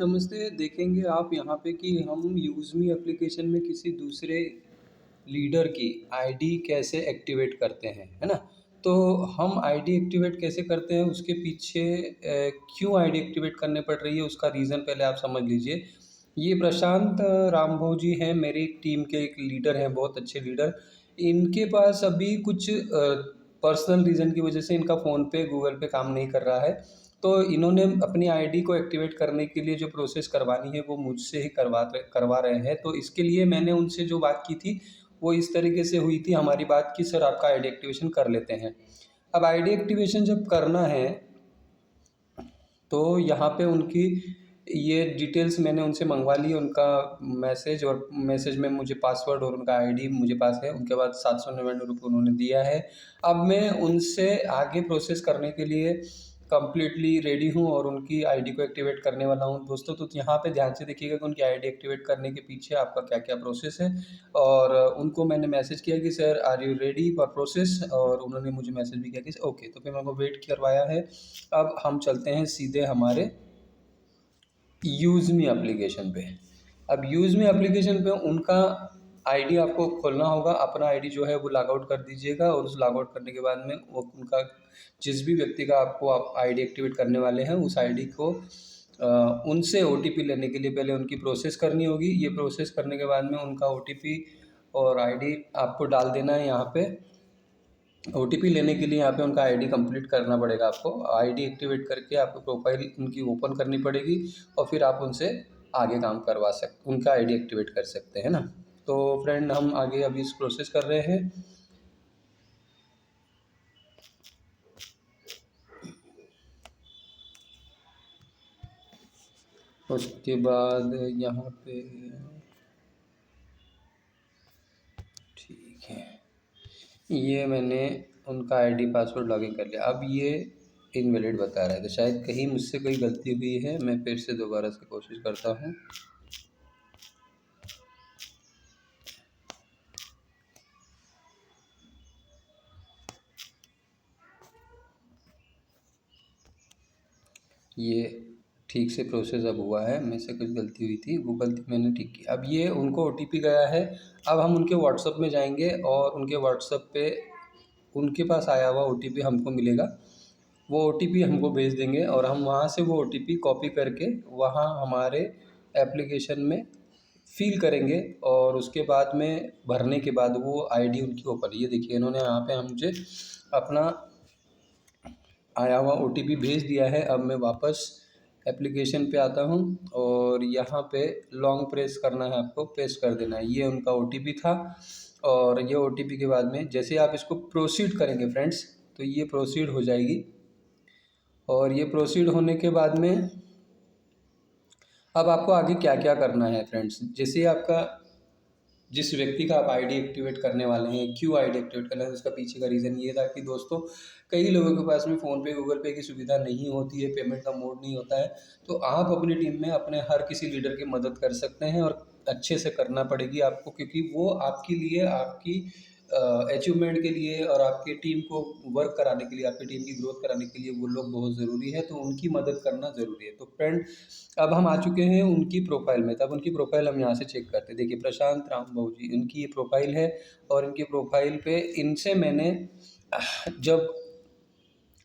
नमस्ते, देखेंगे आप यहाँ पे कि हम यूज़मी एप्लीकेशन में किसी दूसरे लीडर की आईडी कैसे एक्टिवेट करते हैं, है ना? तो हम आईडी एक्टिवेट कैसे करते हैं, उसके पीछे क्यों आईडी एक्टिवेट करनी पड़ रही है, उसका रीज़न पहले आप समझ लीजिए। ये प्रशांत रामभोग जी हैं, मेरी टीम के एक लीडर हैं, बहुत अच्छे लीडर। इनके पास अभी कुछ पर्सनल रीज़न की वजह से इनका फ़ोन पे, गूगल पे काम नहीं कर रहा है। तो इन्होंने अपनी आईडी को एक्टिवेट करने के लिए जो प्रोसेस करवानी है, वो मुझसे ही करवा रहे हैं। तो इसके लिए मैंने उनसे जो बात की थी, वो इस तरीके से हुई थी हमारी बात कि सर आपका आईडी एक्टिवेशन कर लेते हैं। अब आईडी एक्टिवेशन जब करना है, तो यहाँ पे उनकी ये डिटेल्स मैंने उनसे मंगवा ली, उनका मैसेज, और मैसेज में मुझे पासवर्ड और उनका आईडी मुझे पास है। उनके बाद ₹799 उन्होंने दिया है। अब मैं उनसे आगे प्रोसेस करने के लिए कंप्लीटली रेडी हूँ और उनकी आईडी को एक्टिवेट करने वाला हूँ दोस्तों। तो यहाँ पे ध्यान से देखिएगा कि उनकी आईडी एक्टिवेट करने के पीछे आपका क्या-क्या प्रोसेस है। और उनको मैंने मैसेज किया कि sir are you ready for process, और उन्होंने मुझे मैसेज भी किया कि ओके। तो फिर मैंने उनको वेट करवाया है। अब हम चलते हैं सीधे हमारे यूज़ मी एप्लीकेशन पे। अब यूज़ मी एप्लीकेशन पे उनका आईडी आपको खोलना होगा। अपना आईडी जो है वो लॉग आउट कर दीजिएगा, और उस लॉग आउट करने के बाद में वो उनका जिस भी व्यक्ति का आपको आप आईडी एक्टिवेट करने वाले हैं, उस आईडी को उनसे ओटीपी लेने के लिए पहले उनकी प्रोसेस करनी होगी। ये प्रोसेस करने के बाद में उनका ओटीपी और आईडी आपको डाल देना है यहाँ पे। ओटीपी लेने के लिए यहाँ पे उनका आईडी कंप्लीट करना पड़ेगा आपको। आईडी एक्टिवेट करके आपको प्रोफाइल उनकी ओपन करनी पड़ेगी, और फिर आप उनसे आगे काम करवा उनका आईडी एक्टिवेट कर सकते हैं ना। तो फ्रेंड, हम आगे अभी इस प्रोसेस कर रहे हैं। उसके बाद यहाँ पे ठीक है, ये मैंने उनका आईडी पासवर्ड लॉगिन कर लिया। अब ये इनवैलिड बता रहा है, तो शायद कहीं मुझसे कोई गलती हुई है। मैं फिर से दोबारा से कोशिश करता हूँ। ये ठीक से प्रोसेस अब हुआ है। मेरे से कुछ गलती हुई थी, वो गलती मैंने ठीक की। अब ये उनको ओटीपी गया है। अब हम उनके व्हाट्सएप में जाएंगे, और उनके व्हाट्सएप पे उनके पास आया हुआ ओटीपी हमको मिलेगा। वो ओटीपी हमको भेज देंगे, और हम वहाँ से वो ओटीपी कॉपी करके वहाँ हमारे एप्लीकेशन में फ़िल करेंगे, और उसके बाद में भरने के बाद वो आईडी उनकी ओपन। ये देखिए, इन्होंने यहाँ पे मुझे अपना आया हुआ ओटीपी भेज दिया है। अब मैं वापस एप्लीकेशन पे आता हूँ, और यहाँ पे लॉन्ग प्रेस करना है, आपको प्रेस कर देना है। ये उनका ओटीपी था, और ये ओटीपी के बाद में जैसे आप इसको प्रोसीड करेंगे फ्रेंड्स, तो ये प्रोसीड हो जाएगी। और ये प्रोसीड होने के बाद में अब आपको आगे क्या क्या करना है फ्रेंड्स। जैसे आपका जिस व्यक्ति का आप आईडी एक्टिवेट करने वाले हैं, क्यों आईडी एक्टिवेट करना है, उसका पीछे का रीज़न ये था कि दोस्तों, कई लोगों के पास में फ़ोनपे, गूगल पे की सुविधा नहीं होती है, पेमेंट का मोड नहीं होता है। तो आप अपनी टीम में अपने हर किसी लीडर की मदद कर सकते हैं, और अच्छे से करना पड़ेगी आपको, क्योंकि वो आपके लिए, आपकी अचीवमेंट के लिए, और आपकी टीम को वर्क कराने के लिए, आपकी टीम की ग्रोथ कराने के लिए वो लोग बहुत ज़रूरी है। तो उनकी मदद करना ज़रूरी है। तो फ्रेंड, अब हम आ चुके हैं उनकी प्रोफाइल में। तब उनकी प्रोफाइल हम यहाँ से चेक करते हैं। देखिए, प्रशांत रामबाबू जी, इनकी ये प्रोफाइल है। और इनकी प्रोफाइल पे इनसे मैंने जब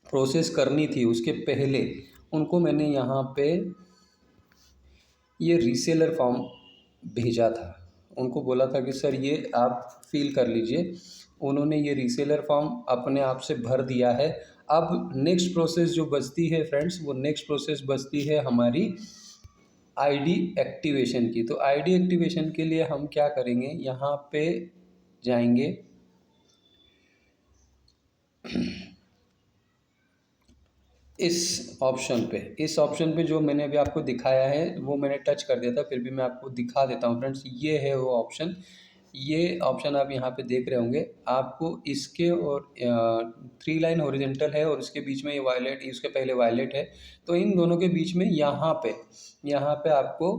प्रोसेस करनी थी, उसके पहले उनको मैंने यहाँ पे ये रीसेलर फॉर्म भेजा था। उनको बोला था कि सर ये आप फिल कर लीजिए। उन्होंने ये रीसेलर फॉर्म अपने आप से भर दिया है। अब नेक्स्ट प्रोसेस जो बचती है फ्रेंड्स, वो नेक्स्ट प्रोसेस बचती है हमारी आईडी एक्टिवेशन की। तो आईडी एक्टिवेशन के लिए हम क्या करेंगे, यहाँ पे जाएंगे। इस ऑप्शन पे जो मैंने अभी आपको दिखाया है, वो मैंने टच कर दिया था, फिर भी मैं आपको दिखा देता हूँ फ्रेंड्स। ये है वो ऑप्शन। ये ऑप्शन आप यहाँ पे देख रहे होंगे। आपको इसके और 3 लाइन हॉरिजॉन्टल है, और इसके बीच में ये वायलेट, इसके पहले वायलेट है। तो इन दोनों के बीच में यहाँ पे आपको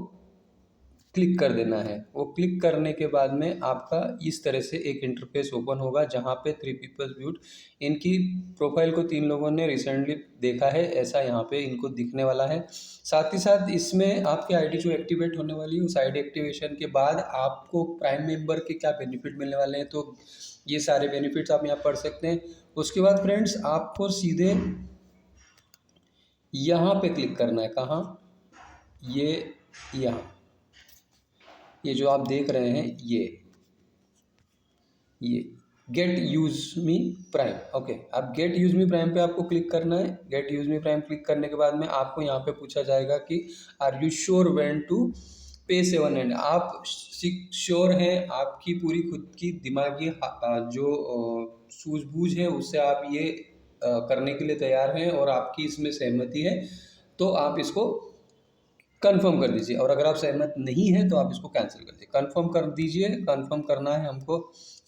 क्लिक कर देना है। वो क्लिक करने के बाद में आपका इस तरह से एक इंटरफेस ओपन होगा जहाँ पे 3 पीपल्स व्यूड, इनकी प्रोफाइल को 3 लोगों ने रिसेंटली देखा है, ऐसा यहाँ पे इनको दिखने वाला है। साथ ही साथ इसमें आपकी आईडी जो एक्टिवेट होने वाली है, उस आईडी एक्टिवेशन के बाद आपको प्राइम मेंबर के क्या बेनिफिट मिलने वाले हैं, तो ये सारे बेनिफिट्स आप यहाँ पढ़ सकते हैं। उसके बाद फ्रेंड्स आपको सीधे यहाँ पे क्लिक करना है। कहाँ? ये यहाँ, ये जो आप देख रहे हैं ये get use me prime. Okay, अब गेट यूज मी प्राइम पे आपको क्लिक करना है। Get use me prime click करने के बाद में आपको यहाँ पे पूछा जाएगा कि are you sure when to pay 700। आप श्योर हैं, आपकी पूरी खुद की दिमागी जो सूझबूझ है उससे आप ये करने के लिए तैयार हैं और आपकी इसमें सहमति है, तो आप इसको कंफर्म कर दीजिए। और अगर आप सहमत नहीं हैं तो आप इसको कैंसिल कर दीजिए। कंफर्म कर दीजिए, कंफर्म करना है हमको।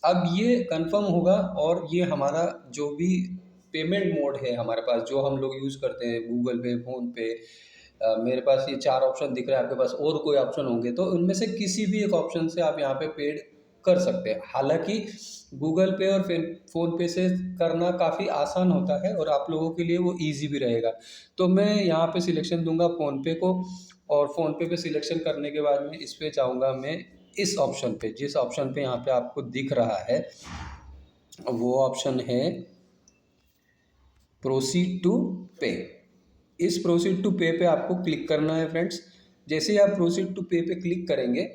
अब ये कंफर्म होगा और ये हमारा जो भी पेमेंट मोड है हमारे पास, जो हम लोग यूज़ करते हैं, गूगल पे, फ़ोनपे, मेरे पास ये 4 ऑप्शन दिख रहा है, आपके पास और कोई ऑप्शन होंगे तो उनमें से किसी भी एक ऑप्शन से आप यहाँ पे पेड कर सकते हैं। हालाँकि गूगल पे और फ़ोनपे से करना काफ़ी आसान होता है और आप लोगों के लिए वो ईज़ी भी रहेगा। तो मैं यहाँ पे सिलेक्शन दूँगा फ़ोनपे को, और फ़ोनपे पे सिलेक्शन करने के बाद में इस पे जाऊँगा मैं इस ऑप्शन पे, जिस ऑप्शन पे यहाँ पे आपको दिख रहा है वो ऑप्शन है प्रोसीड टू पे। इस प्रोसीड टू पे पे आपको क्लिक करना है फ्रेंड्स। जैसे ही आप प्रोसीड टू पे पे क्लिक करेंगे,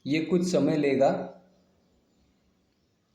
ये कुछ समय लेगा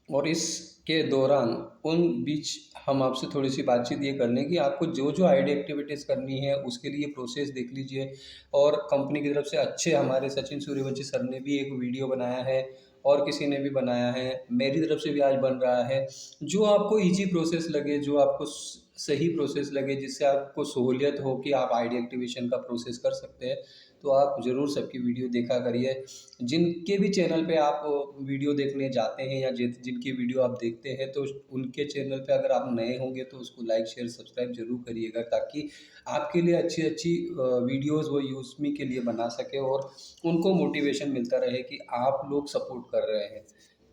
और इसके दौरान उन बीच हम आपसे थोड़ी सी बातचीत ये कर लें कि आपको जो जो आईडी एक्टिविटीज़ करनी है उसके लिए प्रोसेस देख लीजिए। और कंपनी की तरफ से अच्छे हमारे सचिन सूर्यवंशी सर ने भी एक वीडियो बनाया है और किसी ने भी बनाया है, मेरी तरफ से भी आज बन रहा है। जो आपको ईजी प्रोसेस लगे, जो आपको सही प्रोसेस लगे, जिससे आपको सहूलियत हो कि आप आईडी एक्टिवेशन का प्रोसेस कर सकते हैं, तो आप ज़रूर सबकी वीडियो देखा करिए। जिनके भी चैनल पे आप वीडियो देखने जाते हैं या जिनकी वीडियो आप देखते हैं, तो उनके चैनल पे अगर आप नए होंगे तो उसको लाइक शेयर सब्सक्राइब ज़रूर करिएगा, ताकि आपके लिए अच्छी अच्छी वीडियोज़ वो यूज़मी के लिए बना सके और उनको मोटिवेशन मिलता रहे कि आप लोग सपोर्ट कर रहे हैं।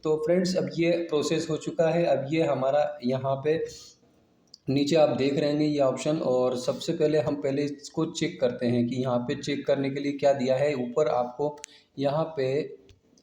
तो फ्रेंड्स, अब ये प्रोसेस हो चुका है। अब ये हमारा यहाँ पे नीचे आप देख रहे हैं ये ऑप्शन, और सबसे पहले हम पहले इसको चेक करते हैं कि यहाँ पे चेक करने के लिए क्या दिया है। ऊपर आपको यहाँ पे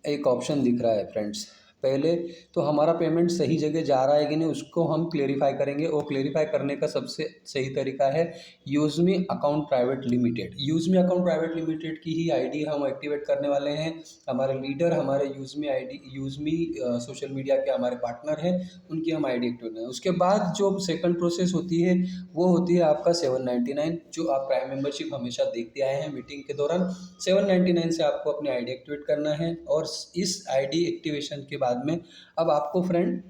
एक ऑप्शन दिख रहा है फ्रेंड्स। पहले तो हमारा पेमेंट सही जगह जा रहा है कि नहीं, उसको हम क्लेरिफाई करेंगे, और क्लेरिफाई करने का सबसे सही तरीका है यूज़मी अकाउंट प्राइवेट लिमिटेड। यूज़मी अकाउंट प्राइवेट लिमिटेड की ही आईडी हम एक्टिवेट करने वाले हैं। हमारे लीडर हमारे यूज़मी आईडी, यूज़मी सोशल मीडिया के हमारे पार्टनर हैं, उनकी हम आईडी एक्टिवेट करें। उसके बाद जो सेकंड प्रोसेस होती है वो होती है आपका 799, जो आप प्राइम मेंबरशिप हमेशा देखते आए हैं मीटिंग के दौरान। 799 से आपको अपनी आईडी एक्टिवेट करना है, और इस आईडी एक्टिवेशन के बाद में अब आपको फ्रेंड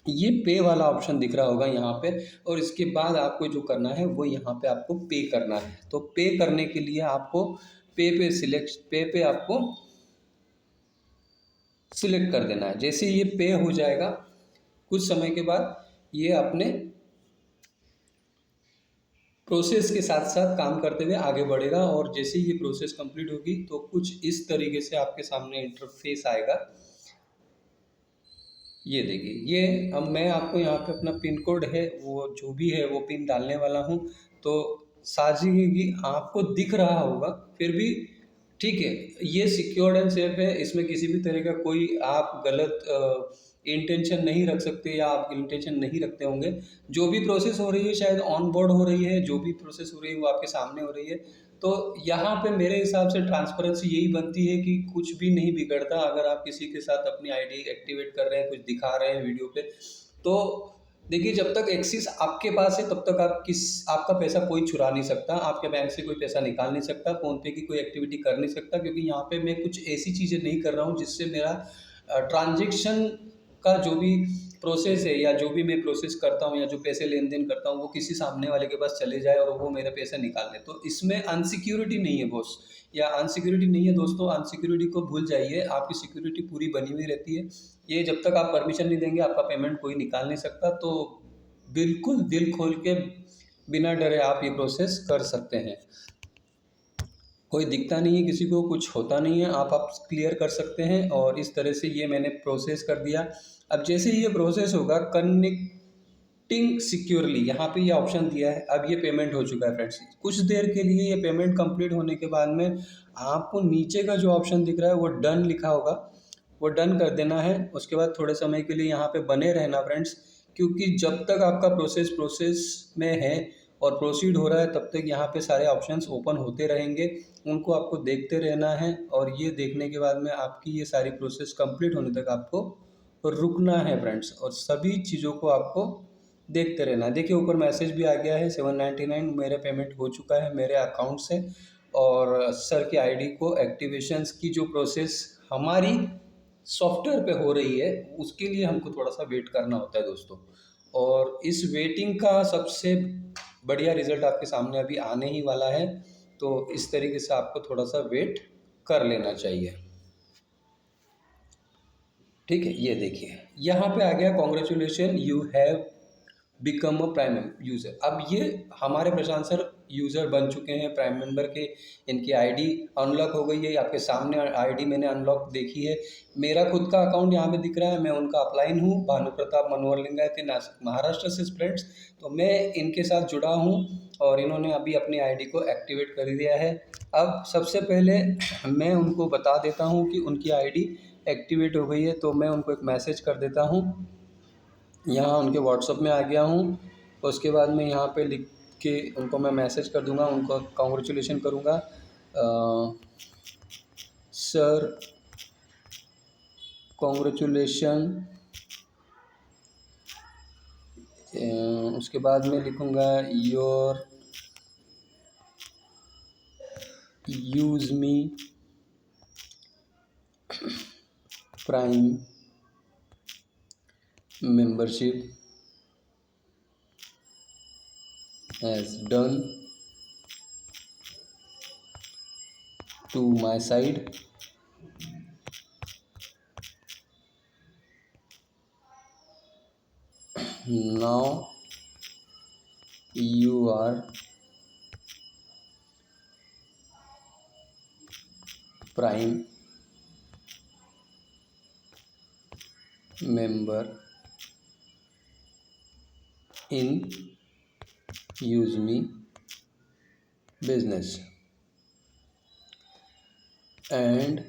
ये पे वाला ऑप्शन दिख रहा होगा यहाँ पे, और इसके बाद आपको जो करना है वो यहाँ पे आपको पे करना है। तो पे करने के लिए आपको पे पे आपको सिलेक्ट कर देना है। जैसे ये पे हो जाएगा, कुछ समय के बाद ये अपने प्रोसेस के साथ साथ काम करते हुए आगे बढ़ेगा, और जैसे ही ये प्रोसेस कंप्लीट होगी तो कुछ इस तरीके से आपके सामने इंटरफेस आएगा। ये देखिए, ये अब मैं आपको यहाँ पे अपना पिन कोड है वो जो भी है वो पिन डालने वाला हूँ। तो साजिगी आपको दिख रहा होगा, फिर भी ठीक है, ये सिक्योर्ड एंड सेफ है। इसमें किसी भी तरह का कोई आप गलत इंटेंशन नहीं रख सकते, या आप इंटेंशन नहीं रखते होंगे। जो भी प्रोसेस हो रही है शायद ऑन बोर्ड हो रही है, जो भी प्रोसेस हो रही है वो आपके सामने हो रही है। तो यहाँ पे मेरे हिसाब से ट्रांसपेरेंसी यही बनती है कि कुछ भी नहीं बिगड़ता अगर आप किसी के साथ अपनी आईडी एक्टिवेट कर रहे हैं, कुछ दिखा रहे हैं वीडियो पे। तो देखिए, जब तक एक्सेस आपके पास है तब तक आपका पैसा कोई चुरा नहीं सकता, आपके बैंक से कोई पैसा निकाल नहीं सकता, फ़ोनपे की कोई एक्टिविटी कर नहीं सकता, क्योंकि यहाँ पे मैं कुछ ऐसी चीज़ें नहीं कर रहा हूँ जिससे मेरा ट्रांजैक्शन का जो भी प्रोसेस है, या जो भी मैं प्रोसेस करता हूँ, या जो पैसे लेन देन करता हूँ, वो किसी सामने वाले के पास चले जाए और वो मेरे पैसे निकाल ले। तो इसमें अनसिक्योरिटी नहीं है बॉस, या अनसिक्योरिटी नहीं है दोस्तों। अनसिक्योरिटी को भूल जाइए, आपकी सिक्योरिटी पूरी बनी हुई रहती है। ये जब तक आप परमिशन नहीं देंगे आपका पेमेंट कोई निकाल नहीं सकता। तो बिल्कुल दिल खोल के बिना डरे आप ये प्रोसेस कर सकते हैं। कोई दिखता नहीं है किसी को, कुछ होता नहीं है, आप क्लियर कर सकते हैं। और इस तरह से ये मैंने प्रोसेस कर दिया। अब जैसे ही ये प्रोसेस होगा, कनेक्टिंग सिक्योरली, यहाँ पे ये ऑप्शन दिया है। अब ये पेमेंट हो चुका है फ्रेंड्स। कुछ देर के लिए ये पेमेंट कंप्लीट होने के बाद में आपको नीचे का जो ऑप्शन दिख रहा है वो डन लिखा होगा, वो डन कर देना है। उसके बाद थोड़े समय के लिए यहाँ पे बने रहना फ्रेंड्स, क्योंकि जब तक आपका प्रोसेस में है और प्रोसीड हो रहा है, तब तक यहाँ पे सारे ऑप्शंस ओपन होते रहेंगे। उनको आपको देखते रहना है, और ये देखने के बाद में आपकी ये सारी प्रोसेस कंप्लीट होने तक आपको रुकना है फ्रेंड्स, और सभी चीज़ों को आपको देखते रहना है। देखिए ऊपर मैसेज भी आ गया है 799 मेरा पेमेंट हो चुका है मेरे अकाउंट से। और सर की आईडी को एक्टिवेशंस की जो प्रोसेस हमारी सॉफ्टवेयर पे हो रही है, उसके लिए हमको थोड़ा सा वेट करना होता है दोस्तों। और इस वेटिंग का सबसे बढ़िया रिजल्ट आपके सामने अभी आने ही वाला है। तो इस तरीके से आपको थोड़ा सा वेट कर लेना चाहिए। ठीक है, ये देखिए यहाँ पे आ गया congratulation you have become a prime user. अब ये हमारे प्रशांत सर यूज़र बन चुके हैं प्राइम मेंबर के। इनकी आईडी अनलॉक हो गई है, आपके सामने आईडी मैंने अनलॉक देखी है। मेरा खुद का अकाउंट यहाँ पे दिख रहा है, मैं उनका अपलाइन हूँ, भानु प्रताप मनोहर लिंगायत, नासिक महाराष्ट्र से फ्रेंड्स। तो मैं इनके साथ जुड़ा हूँ, और इन्होंने अभी अपनी आईडी को एक्टिवेट कर दिया है। अब सबसे पहले मैं उनको बता देता हूँ कि उनकी आईडी एक्टिवेट हो गई है। तो मैं उनको एक मैसेज कर देता हूँ, यहाँ उनके व्हाट्सअप में आ गया हूँ। उसके बाद में यहाँ पे लिख के उनको मैं मैसेज कर दूँगा, उनको कॉन्ग्रेचुलेशन करूँगा, सर कॉन्ग्रेचुलेशन। उसके बाद में लिखूँगा your use me prime membership has done to my side. Now you are prime member in Use Me business, and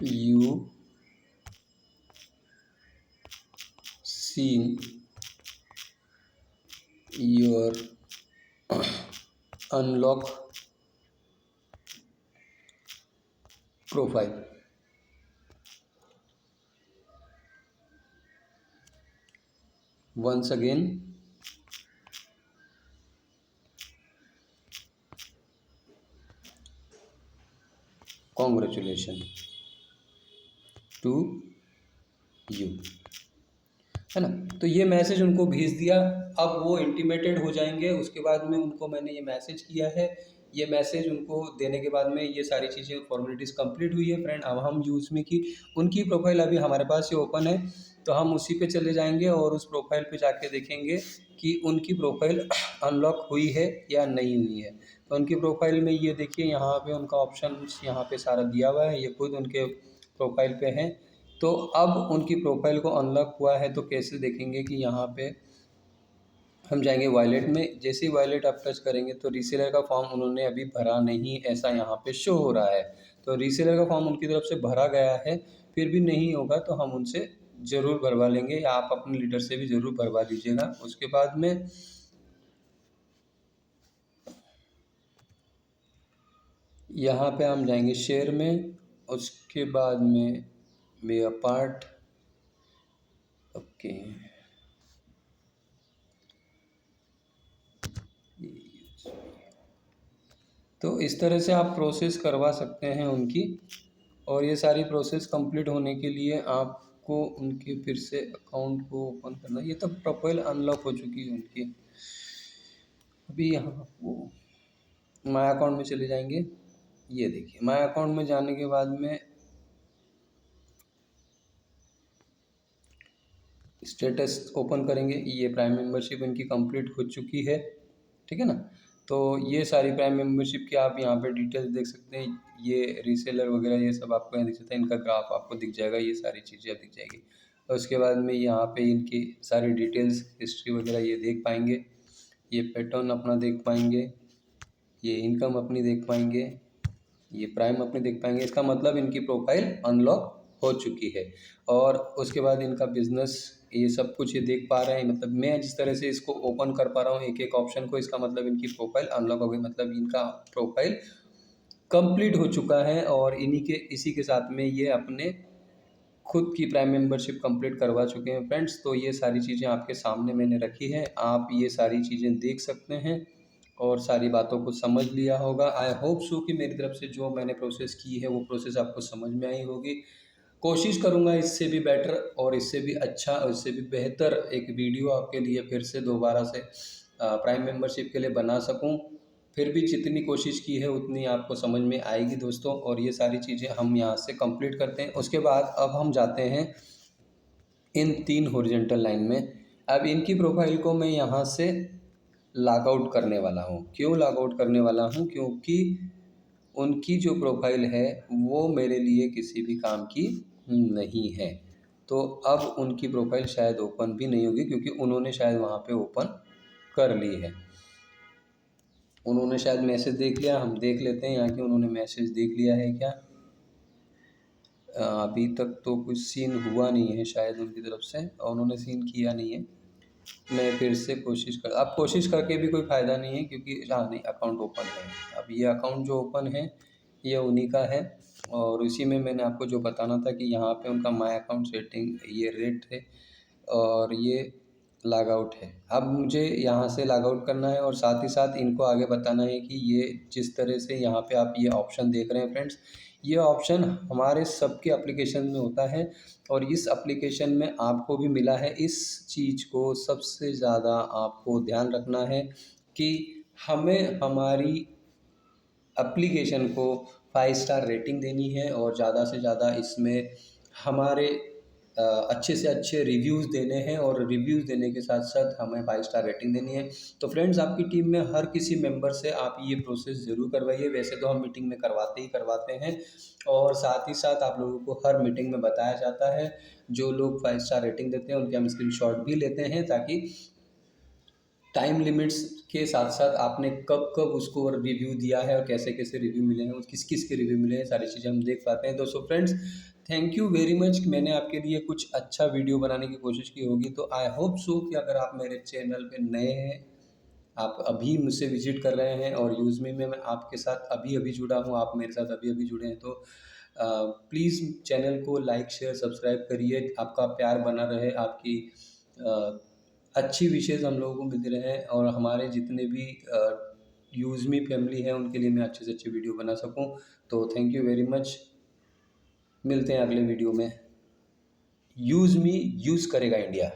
you seen your unlock profile. Once again, congratulations to you, है ना। तो ये message उनको भेज दिया। अब वो intimated हो जाएंगे। उसके बाद में उनको मैंने ये मैसेज किया है, ये मैसेज उनको देने के बाद में ये सारी चीज़ें फॉर्मेलिटीज़ कंप्लीट हुई है फ्रेंड। अब हम यूज़ मी की उनकी प्रोफाइल अभी हमारे पास ये ओपन है, तो हम उसी पे चले जाएंगे और उस प्रोफाइल पे जाके देखेंगे कि उनकी प्रोफाइल अनलॉक हुई है या नहीं हुई है। तो उनकी प्रोफाइल में ये देखिए, यहाँ पे उनका ऑप्शन यहाँ पे सारा दिया हुआ है, ये खुद उनके प्रोफाइल पे है। तो अब उनकी प्रोफाइल को अनलॉक हुआ है, तो कैसे देखेंगे कि यहाँ पे हम जाएंगे वॉलेट में। जैसे ही वॉलेट आप टच करेंगे तो रीसेलर का फॉर्म उन्होंने अभी भरा नहीं, ऐसा यहाँ पे शो हो रहा है। तो रीसेलर का फॉर्म उनकी तरफ से भरा गया है, फिर भी नहीं होगा तो हम उनसे ज़रूर भरवा लेंगे, या आप अपने लीडर से भी ज़रूर भरवा लीजिएगा। उसके बाद में यहाँ पे हम जाएंगे शेयर में। उसके बाद में मेरा पार्ट, ओके, तो इस तरह से आप प्रोसेस करवा सकते हैं उनकी। और ये सारी प्रोसेस कंप्लीट होने के लिए आपको उनके फिर से अकाउंट को ओपन करना। ये तो प्रोफाइल अनलॉक हो चुकी है उनकी। अभी यहाँ वो माय अकाउंट में चले जाएंगे। ये देखिए माय अकाउंट में जाने के बाद में स्टेटस ओपन करेंगे। ये प्राइम मेंबरशिप इनकी कंप्लीट हो चुकी है, ठीक है ना। तो ये सारी प्राइम मेंबरशिप की आप यहाँ पे डिटेल्स देख सकते हैं। ये रीसेलर वगैरह ये सब आपको यहाँ दिख सकता है, इनका ग्राफ आपको दिख जाएगा, ये सारी चीज़ें दिख जाएगी। और उसके बाद में यहाँ पे इनकी सारी डिटेल्स, हिस्ट्री वगैरह ये देख पाएंगे, ये पैटर्न अपना देख पाएंगे, ये इनकम अपनी देख पाएंगे, ये प्राइम अपनी देख पाएंगे। इसका मतलब इनकी प्रोफाइल अनलॉक हो चुकी है। और उसके बाद इनका बिजनेस ये सब कुछ ये देख पा रहे हैं। मतलब मैं जिस तरह से इसको ओपन कर पा रहा हूँ एक एक ऑप्शन को, इसका मतलब इनकी प्रोफाइल अनलॉक हो गई, मतलब इनका प्रोफाइल कंप्लीट हो चुका है। और इसी के साथ में ये अपने खुद की प्राइम मेंबरशिप कंप्लीट करवा चुके हैं फ्रेंड्स। तो ये सारी चीज़ें आपके सामने मैंने रखी है, आप ये सारी चीज़ें देख सकते हैं और सारी बातों को समझ लिया होगा। आई होप सो कि मेरी तरफ से जो मैंने प्रोसेस की है वो प्रोसेस आपको समझ में आई होगी। कोशिश करूँगा इससे भी बेटर और इससे भी अच्छा और इससे भी बेहतर एक वीडियो आपके लिए फिर से दोबारा से प्राइम मेंबरशिप के लिए बना सकूँ। फिर भी जितनी कोशिश की है उतनी आपको समझ में आएगी दोस्तों। और ये सारी चीज़ें हम यहाँ से कंप्लीट करते हैं। उसके बाद अब हम जाते हैं इन 3 हॉरिजॉन्टल लाइन में। अब इनकी प्रोफाइल को मैं यहाँ से लॉग आउट करने वाला हूँ। क्यों लॉग आउट करने वाला हूँ? क्योंकि उनकी जो प्रोफाइल है वो मेरे लिए किसी भी काम की नहीं है। तो अब उनकी प्रोफाइल शायद ओपन भी नहीं होगी, क्योंकि उन्होंने शायद वहाँ पे ओपन कर ली है। उन्होंने शायद मैसेज देख लिया, हम देख लेते हैं यहाँ कि उन्होंने मैसेज देख लिया है क्या। अभी तक तो कुछ सीन हुआ नहीं है शायद उनकी तरफ से, और उन्होंने सीन किया नहीं है। मैं फिर से अब कोशिश करके भी कोई फ़ायदा नहीं है, क्योंकि हाँ नहीं, अकाउंट ओपन है। अब ये अकाउंट जो ओपन है ये उन्हीं का है। और उसी में मैंने आपको जो बताना था कि यहाँ पे उनका माय अकाउंट सेटिंग ये रेट है और ये लॉग आउट है। अब मुझे यहाँ से लॉग आउट करना है और साथ ही साथ इनको आगे बताना है कि ये जिस तरह से यहाँ पे आप ये ऑप्शन देख रहे हैं फ्रेंड्स, ये ऑप्शन हमारे सबके एप्लीकेशन में होता है। और इस एप्लीकेशन में आपको भी मिला है। इस चीज़ को सबसे ज़्यादा आपको ध्यान रखना है कि हमें हमारी एप्लीकेशन को 5 स्टार रेटिंग देनी है और ज़्यादा से ज़्यादा इसमें हमारे अच्छे से अच्छे रिव्यूज़ देने हैं। और रिव्यूज़ देने के साथ साथ हमें 5 स्टार रेटिंग देनी है। तो फ्रेंड्स, आपकी टीम में हर किसी मेंबर से आप ये प्रोसेस ज़रूर करवाइए। वैसे तो हम मीटिंग में करवाते ही करवाते हैं, और साथ ही साथ आप लोगों को हर मीटिंग में बताया जाता है। जो लोग 5 स्टार रेटिंग देते हैं उनके हम स्क्रीनशॉट भी लेते हैं, ताकि टाइम लिमिट्स के साथ साथ आपने कब कब उसको रिव्यू दिया है और कैसे कैसे रिव्यू मिले हैं और किस किस के रिव्यू मिले हैं, सारी चीज़ें हम देख पाते हैं। तो so friends, thank you very much. मैंने आपके लिए कुछ अच्छा वीडियो बनाने की कोशिश की होगी। तो आई होप सो कि अगर आप मेरे चैनल पे नए हैं, आप अभी मुझसे विजिट कर रहे हैं और यूज़मी में मैं आपके साथ अभी अभी जुड़ा हूँ, आप मेरे साथ अभी अभी जुड़े हैं, तो प्लीज़ चैनल को लाइक शेयर सब्सक्राइब करिए। आपका प्यार बना रहे, आपकी अच्छी विशेज़ हम लोगों को मिलती रहे, और हमारे जितने भी यूज़मी फैमिली है उनके लिए मैं अच्छे से अच्छी वीडियो बना सकूं। तो थैंक यू वेरी मच। मिलते हैं अगले वीडियो में। यूज़मी यूज़ करेगा इंडिया।